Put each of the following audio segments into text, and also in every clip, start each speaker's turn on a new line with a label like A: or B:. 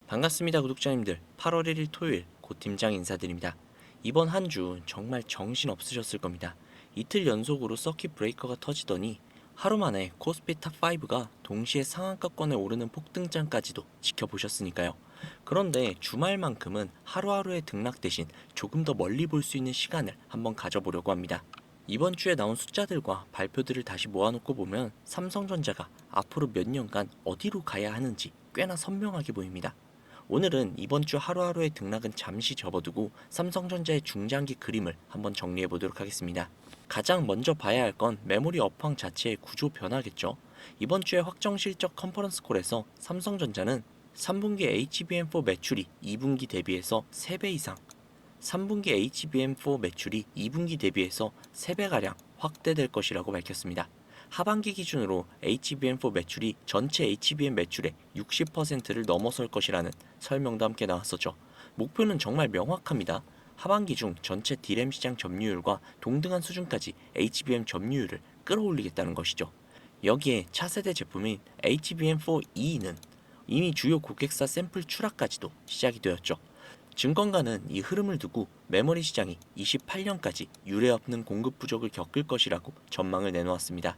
A: 반갑습니다, 구독자님들. 8월 1일 토요일 고 팀장 인사드립니다. 이번 한 주 정말 정신 없으셨을 겁니다. 이틀 연속으로 서킷 브레이커가 터지더니 하루 만에 코스피 탑5가 동시에 상한가권에 오르는 폭등장까지도 지켜보셨으니까요. 그런데 주말만큼은 하루하루의 등락 대신 조금 더 멀리 볼 수 있는 시간을 한번 가져보려고 합니다. 이번 주에 나온 숫자들과 발표들을 다시 모아놓고 보면 삼성전자가 앞으로 몇 년간 어디로 가야 하는지 꽤나 선명하게 보입니다. 오늘은 이번 주 하루하루의 등락은 잠시 접어두고 삼성전자의 중장기 그림을 한번 정리해 보도록 하겠습니다. 가장 먼저 봐야 할 건 메모리 업황 자체의 구조 변화겠죠. 이번 주에 확정 실적 컨퍼런스 콜에서 삼성전자는 3분기 HBM4 매출이 2분기 대비해서 3배 이상, 3분기 HBM4 매출이 2분기 대비해서 3배가량 확대될 것이라고 밝혔습니다. 하반기 기준으로 HBM4 매출이 전체 HBM 매출의 60%를 넘어설 것이라는 설명도 함께 나왔었죠. 목표는 정말 명확합니다. 하반기 중 전체 D램 시장 점유율과 동등한 수준까지 HBM 점유율을 끌어올리겠다는 것이죠. 여기에 차세대 제품인 HBM4E는 이미 주요 고객사 샘플 추락까지도 시작이 되었죠. 증권가는 이 흐름을 두고 메모리 시장이 28년까지 유례없는 공급 부족을 겪을 것이라고 전망을 내놓았습니다.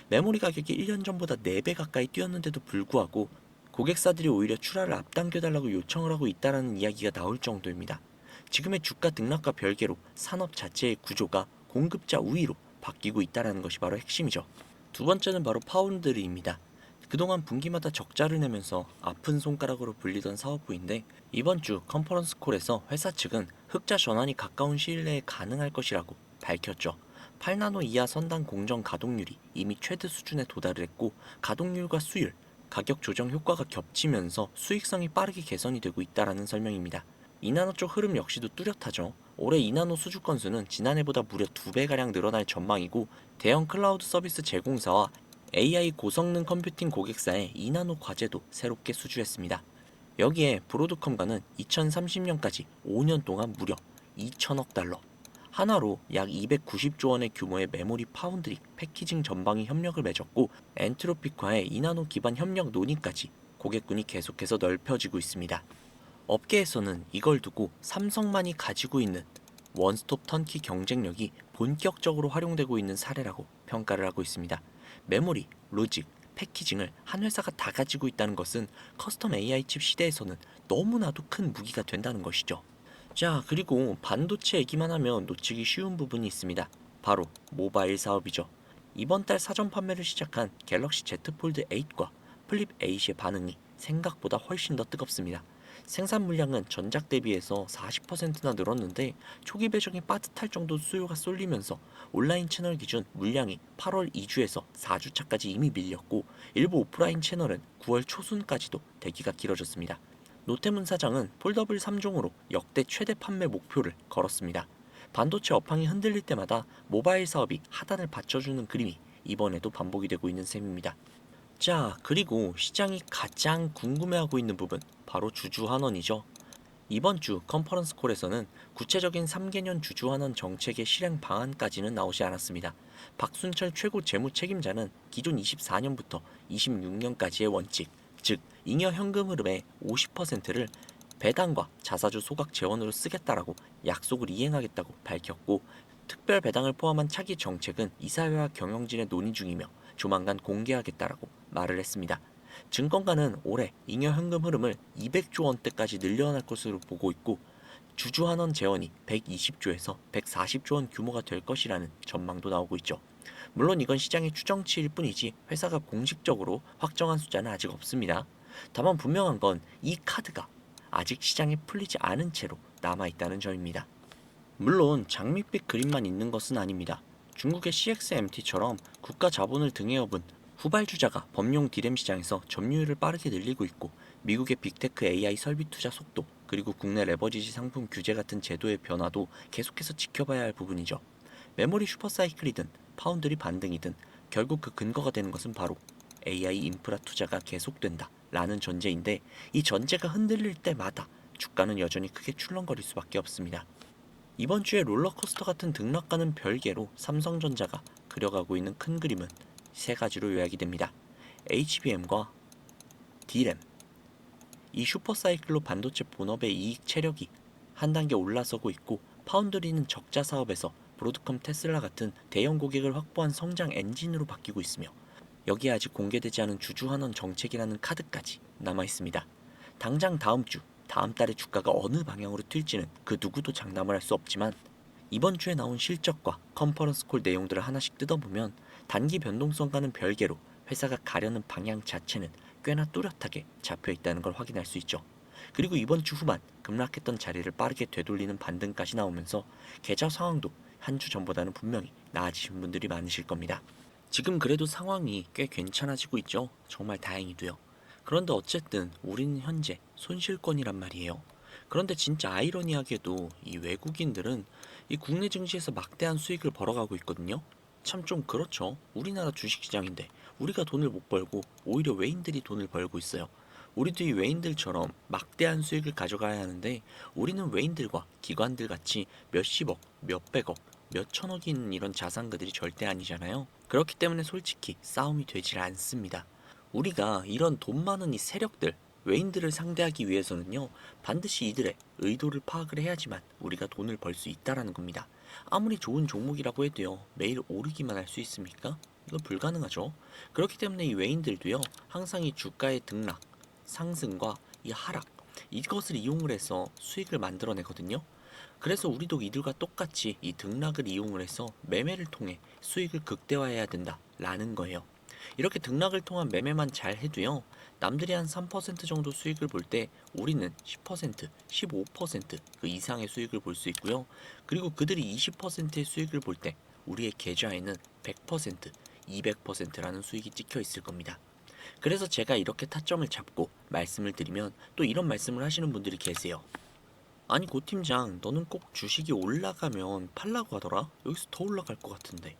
A: 메모리 가격이 1년 전보다 4배 가까이 뛰었는데도 불구하고 고객사들이 오히려 출하를 앞당겨달라고 요청을 하고 있다는 이야기가 나올 정도입니다. 지금의 주가 등락과 별개로 산업 자체의 구조가 공급자 우위로 바뀌고 있다는 것이 바로 핵심이죠. 두 번째는 바로 파운드리입니다. 그동안 분기마다 적자를 내면서 아픈 손가락으로 불리던 사업부인데 이번 주 컨퍼런스 콜에서 회사 측은 흑자 전환이 가까운 시일 내에 가능할 것이라고 밝혔죠. 8나노 이하 선단 공정 가동률이 이미 최대 수준에 도달을 했고 가동률과 수율, 가격 조정 효과가 겹치면서 수익성이 빠르게 개선이 되고 있다라는 설명입니다. 2나노 쪽 흐름 역시도 뚜렷하죠. 올해 2나노 수주 건수는 지난해보다 무려 2배가량 늘어날 전망이고 대형 클라우드 서비스 제공사와 AI 고성능 컴퓨팅 고객사의 2나노 과제도 새롭게 수주했습니다. 여기에 브로드컴과는 2030년까지 5년 동안 무려 2천억 달러, 하나로 약 290조 원의 규모의 메모리 파운드리 패키징 전방위 협력을 맺었고 엔트로픽과의 2나노 기반 협력 논의까지 고객군이 계속해서 넓혀지고 있습니다. 업계에서는 이걸 두고 삼성만이 가지고 있는 원스톱 턴키 경쟁력이 본격적으로 활용되고 있는 사례라고 평가를 하고 있습니다. 메모리, 로직, 패키징을 한 회사가 다 가지고 있다는 것은 커스텀 AI 칩 시대에서는 너무나도 큰 무기가 된다는 것이죠. 자, 그리고 반도체 얘기만 하면 놓치기 쉬운 부분이 있습니다. 바로 모바일 사업이죠. 이번 달 사전 판매를 시작한 갤럭시 Z 폴드 8과 플립 8의 반응이 생각보다 훨씬 더 뜨겁습니다. 생산 물량은 전작 대비해서 40%나 늘었는데 초기 배정이 빠듯할 정도 수요가 쏠리면서 온라인 채널 기준 물량이 8월 2주에서 4주차까지 이미 밀렸고 일부 오프라인 채널은 9월 초순까지도 대기가 길어졌습니다. 노태문 사장은 폴더블 3종으로 역대 최대 판매 목표를 걸었습니다. 반도체 업황이 흔들릴 때마다 모바일 사업이 하단을 받쳐주는 그림이 이번에도 반복이 되고 있는 셈입니다. 자, 그리고 시장이 가장 궁금해하고 있는 부분, 바로 주주환원이죠. 이번 주 컨퍼런스 콜에서는 구체적인 3개년 주주환원 정책의 실행 방안까지는 나오지 않았습니다. 박순철 최고 재무 책임자는 기존 24년부터 26년까지의 원칙, 즉 잉여 현금 흐름의 50%를 배당과 자사주 소각 재원으로 쓰겠다라고 약속을 이행하겠다고 밝혔고 특별 배당을 포함한 차기 정책은 이사회와 경영진의 논의 중이며 조만간 공개하겠다라고 말을 했습니다. 증권가는 올해 잉여 현금 흐름을 200조 원대까지 늘려날 것으로 보고 있고 주주환원 재원이 120조에서 140조 원 규모가 될 것이라는 전망도 나오고 있죠. 물론 이건 시장의 추정치일 뿐이지 회사가 공식적으로 확정한 숫자는 아직 없습니다. 다만 분명한 건 이 카드가 아직 시장에 풀리지 않은 채로 남아있다는 점입니다. 물론 장밋빛 그림만 있는 것은 아닙니다. 중국의 CXMT처럼 국가 자본을 등에 업은 후발주자가 범용 D램 시장에서 점유율을 빠르게 늘리고 있고 미국의 빅테크 AI 설비 투자 속도 그리고 국내 레버리지 상품 규제 같은 제도의 변화도 계속해서 지켜봐야 할 부분이죠. 메모리 슈퍼사이클이든 파운드리 반등이든 결국 그 근거가 되는 것은 바로 AI 인프라 투자가 계속된다 라는 전제인데 이 전제가 흔들릴 때마다 주가는 여전히 크게 출렁거릴 수밖에 없습니다. 이번 주에 롤러코스터 같은 등락과는 별개로 삼성전자가 그려가고 있는 큰 그림은 세 가지로 요약이 됩니다. HBM과 D램, 이 슈퍼사이클로 반도체 본업의 이익 체력이 한 단계 올라서고 있고, 파운드리는 적자 사업에서 브로드컴, 테슬라 같은 대형 고객을 확보한 성장 엔진으로 바뀌고 있으며, 여기에 아직 공개되지 않은 주주환원 정책이라는 카드까지 남아 있습니다. 당장 다음 주, 다음 달의 주가가 어느 방향으로 튈지는 그 누구도 장담을 할 수 없지만, 이번 주에 나온 실적과 컨퍼런스 콜 내용들을 하나씩 뜯어보면 단기 변동성과는 별개로 회사가 가려는 방향 자체는 꽤나 뚜렷하게 잡혀 있다는 걸 확인할 수 있죠. 그리고 이번 주 후반 급락했던 자리를 빠르게 되돌리는 반등까지 나오면서 계좌 상황도 한 주 전보다는 분명히 나아지신 분들이 많으실 겁니다. 지금 그래도 상황이 꽤 괜찮아지고 있죠. 정말 다행히도요. 그런데 어쨌든 우리는 현재 손실권이란 말이에요. 그런데 진짜 아이러니하게도 이 외국인들은 이 국내 증시에서 막대한 수익을 벌어가고 있거든요. 참 좀 그렇죠. 우리나라 주식시장인데 우리가 돈을 못 벌고 오히려 외인들이 돈을 벌고 있어요. 우리도 이 외인들처럼 막대한 수익을 가져가야 하는데, 우리는 외인들과 기관들 같이 몇십억, 몇백억, 몇천억이 있는 이런 자산가들이 절대 아니잖아요. 그렇기 때문에 솔직히 싸움이 되질 않습니다. 우리가 이런 돈 많은 이 세력들, 외인들을 상대하기 위해서는요, 반드시 이들의 의도를 파악을 해야지만 우리가 돈을 벌 수 있다라는 겁니다. 아무리 좋은 종목이라고 해도요, 매일 오르기만 할 수 있습니까? 이건 불가능하죠. 그렇기 때문에 이 외인들도요, 항상 이 주가의 등락, 상승과 이 하락, 이것을 이용을 해서 수익을 만들어내거든요. 그래서 우리도 이들과 똑같이 이 등락을 이용을 해서 매매를 통해 수익을 극대화해야 된다라는 거예요. 이렇게 등락을 통한 매매만 잘 해도요, 남들이 한 3% 정도 수익을 볼 때 우리는 10%, 15%그 이상의 수익을 볼 수 있고요. 그리고 그들이 20%의 수익을 볼 때 우리의 계좌에는 100%, 200%라는 수익이 찍혀 있을 겁니다. 그래서 제가 이렇게 타점을 잡고 말씀을 드리면 또 이런 말씀을 하시는 분들이 계세요. 아니 고 팀장, 너는 꼭 주식이 올라가면 팔라고 하더라? 여기서 더 올라갈 것 같은데.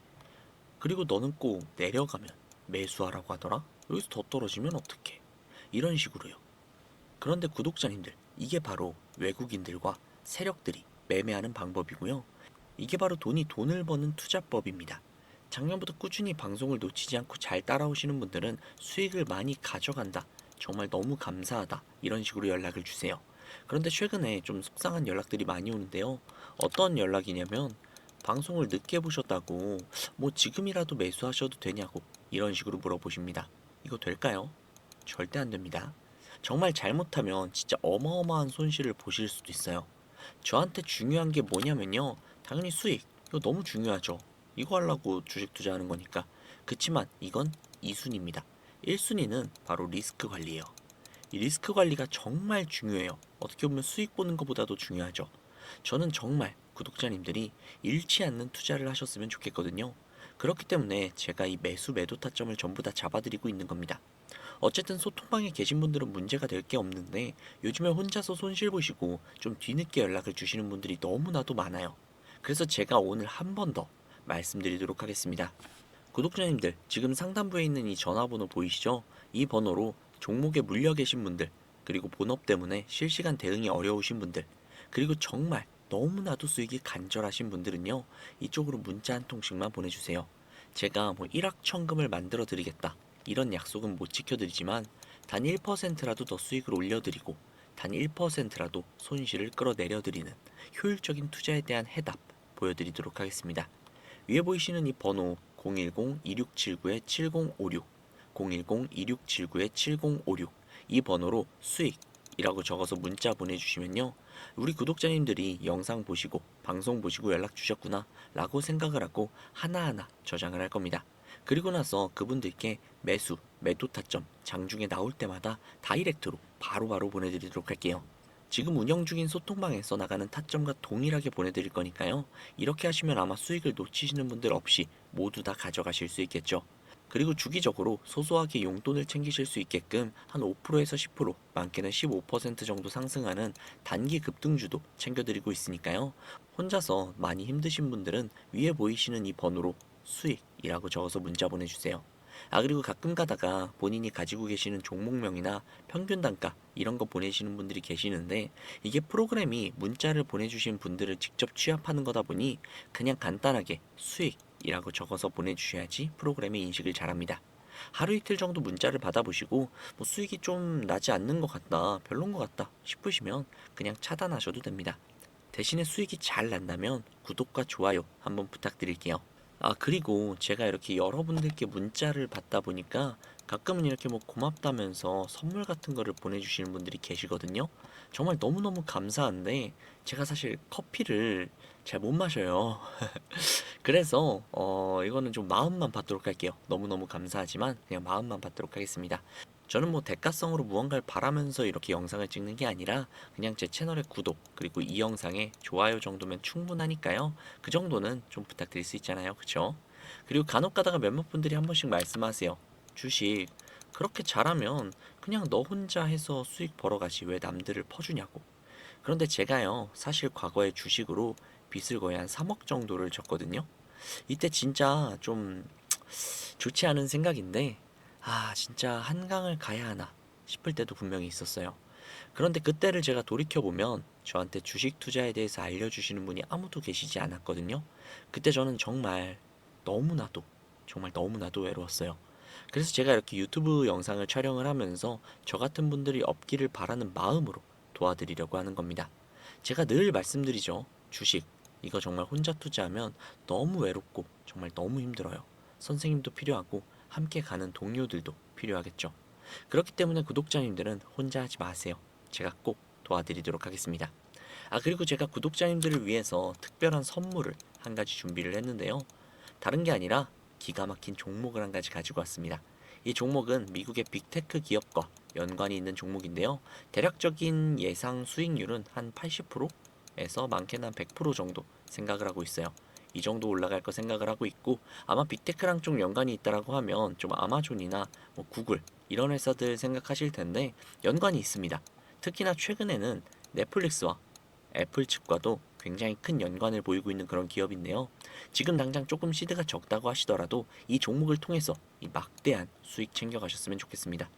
A: 그리고 너는 꼭 내려가면 매수하라고 하더라? 여기서 더 떨어지면 어떡해? 이런 식으로요. 그런데 구독자님들, 이게 바로 외국인들과 세력들이 매매하는 방법이고요. 이게 바로 돈이 돈을 버는 투자법입니다. 작년부터 꾸준히 방송을 놓치지 않고 잘 따라오시는 분들은 수익을 많이 가져간다, 정말 너무 감사하다, 이런 식으로 연락을 주세요. 그런데 최근에 좀 속상한 연락들이 많이 오는데요. 어떤 연락이냐면, 방송을 늦게 보셨다고 뭐 지금이라도 매수하셔도 되냐고 이런 식으로 물어보십니다. 이거 될까요? 절대 안 됩니다. 정말 잘못하면 진짜 어마어마한 손실을 보실 수도 있어요. 저한테 중요한 게 뭐냐면요, 당연히 수익, 이거 너무 중요하죠. 이거 하려고 주식 투자하는 거니까. 그치만 이건 2순위입니다. 1순위는 바로 리스크 관리예요. 이 리스크 관리가 정말 중요해요. 어떻게 보면 수익 보는 것보다도 중요하죠. 저는 정말 구독자님들이 잃지 않는 투자를 하셨으면 좋겠거든요. 그렇기 때문에 제가 이 매수 매도 타점을 전부 다 잡아드리고 있는 겁니다. 어쨌든 소통방에 계신 분들은 문제가 될 게 없는데, 요즘에 혼자서 손실 보시고 좀 뒤늦게 연락을 주시는 분들이 너무나도 많아요. 그래서 제가 오늘 한 번 더 말씀드리도록 하겠습니다. 구독자님들, 지금 상단부에 있는 이 전화번호 보이시죠? 이 번호로 종목에 물려 계신 분들, 그리고 본업 때문에 실시간 대응이 어려우신 분들, 그리고 정말 너무나도 수익이 간절하신 분들은요, 이쪽으로 문자 한 통씩만 보내주세요. 제가 뭐 일확천금을 만들어 드리겠다, 이런 약속은 못 지켜드리지만 단 1%라도 더 수익을 올려드리고 단 1%라도 손실을 끌어내려 드리는 효율적인 투자에 대한 해답 보여드리도록 하겠습니다. 위에 보이시는 이 번호 010-2679-7056, 010-2679-7056, 이 번호로 수익이라고 적어서 문자 보내주시면요, 우리 구독자님들이 영상 보시고 방송 보시고 연락 주셨구나 라고 생각을 하고 하나하나 저장을 할 겁니다. 그리고 나서 그분들께 매수, 매도 타점 장중에 나올 때마다 다이렉트로 바로바로 보내드리도록 할게요. 지금 운영 중인 소통방에서 나가는 타점과 동일하게 보내드릴 거니까요. 이렇게 하시면 아마 수익을 놓치시는 분들 없이 모두 다 가져가실 수 있겠죠. 그리고 주기적으로 소소하게 용돈을 챙기실 수 있게끔 한 5%에서 10%, 많게는 15% 정도 상승하는 단기 급등주도 챙겨드리고 있으니까요. 혼자서 많이 힘드신 분들은 위에 보이시는 이 번호로 수익이라고 적어서 문자 보내주세요. 아, 그리고 가끔 가다가 본인이 가지고 계시는 종목명이나 평균 단가 이런 거 보내시는 분들이 계시는데, 이게 프로그램이 문자를 보내주신 분들을 직접 취합하는 거다 보니 그냥 간단하게 수익이라고 적어서 보내주셔야지 프로그램이 인식을 잘합니다. 하루 이틀 정도 문자를 받아보시고 뭐 수익이 좀 나지 않는 것 같다, 별론 것 같다 싶으시면 그냥 차단하셔도 됩니다. 대신에 수익이 잘 난다면 구독과 좋아요 한번 부탁드릴게요. 아, 그리고 제가 이렇게 여러분들께 문자를 받다 보니까 가끔은 이렇게 뭐 고맙다면서 선물 같은 거를 보내주시는 분들이 계시거든요. 정말 너무너무 감사한데 제가 사실 커피를 잘 못 마셔요. 그래서 이거는 좀 마음만 받도록 할게요. 너무너무 감사하지만 그냥 마음만 받도록 하겠습니다. 저는 뭐 대가성으로 무언가를 바라면서 이렇게 영상을 찍는 게 아니라 그냥 제 채널의 구독 그리고 이 영상에 좋아요 정도면 충분하니까요. 그 정도는 좀 부탁드릴 수 있잖아요. 그쵸? 그리고 간혹 가다가 몇몇 분들이 한 번씩 말씀하세요. 주식 그렇게 잘하면 그냥 너 혼자 해서 수익 벌어가지 왜 남들을 퍼주냐고. 그런데 제가요 사실 과거에 주식으로 빚을 거의 한 3억 정도를 졌거든요. 이때 진짜 좀 좋지 않은 생각인데, 아, 진짜 한강을 가야 하나 싶을 때도 분명히 있었어요. 그런데 그때를 제가 돌이켜보면 저한테 주식 투자에 대해서 알려주시는 분이 아무도 계시지 않았거든요. 그때 저는 정말 너무나도, 정말 너무나도 외로웠어요. 그래서 제가 이렇게 유튜브 영상을 촬영을 하면서 저 같은 분들이 없기를 바라는 마음으로 도와드리려고 하는 겁니다. 제가 늘 말씀드리죠. 주식, 이거 정말 혼자 투자하면 너무 외롭고 정말 너무 힘들어요. 선생님도 필요하고 함께 가는 동료들도 필요하겠죠. 그렇기 때문에 구독자님들은 혼자 하지 마세요. 제가 꼭 도와드리도록 하겠습니다. 아, 그리고 제가 구독자님들을 위해서 특별한 선물을 한 가지 준비를 했는데요. 다른 게 아니라 기가 막힌 종목을 한 가지 가지고 왔습니다. 이 종목은 미국의 빅테크 기업과 연관이 있는 종목인데요. 대략적인 예상 수익률은 한 80%에서 많게는 한 100% 정도 생각을 하고 있어요. 이 정도 올라갈 거 생각을 하고 있고, 아마 빅테크랑 좀 연관이 있다라고 하면 좀 아마존이나 뭐 구글 이런 회사들 생각하실 텐데 연관이 있습니다. 특히나 최근에는 넷플릭스와 애플 측과도 굉장히 큰 연관을 보이고 있는 그런 기업인데요. 지금 당장 조금 시드가 적다고 하시더라도 이 종목을 통해서 이 막대한 수익 챙겨가셨으면 좋겠습니다.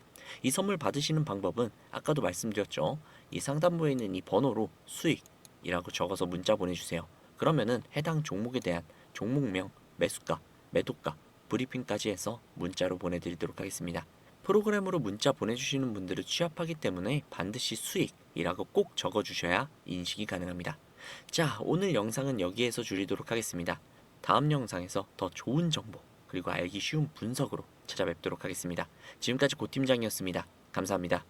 A: 이 선물 받으시는 방법은 아까도 말씀드렸죠. 이 상단부에 있는 이 번호로 수익이라고 적어서 문자 보내주세요. 그러면은 해당 종목에 대한 종목명, 매수가, 매도가, 브리핑까지 해서 문자로 보내드리도록 하겠습니다. 프로그램으로 문자 보내주시는 분들을 취합하기 때문에 반드시 수익이라고 꼭 적어주셔야 인식이 가능합니다. 자, 오늘 영상은 여기에서 줄이도록 하겠습니다. 다음 영상에서 더 좋은 정보 그리고 알기 쉬운 분석으로 찾아뵙도록 하겠습니다. 지금까지 고 팀장이었습니다. 감사합니다.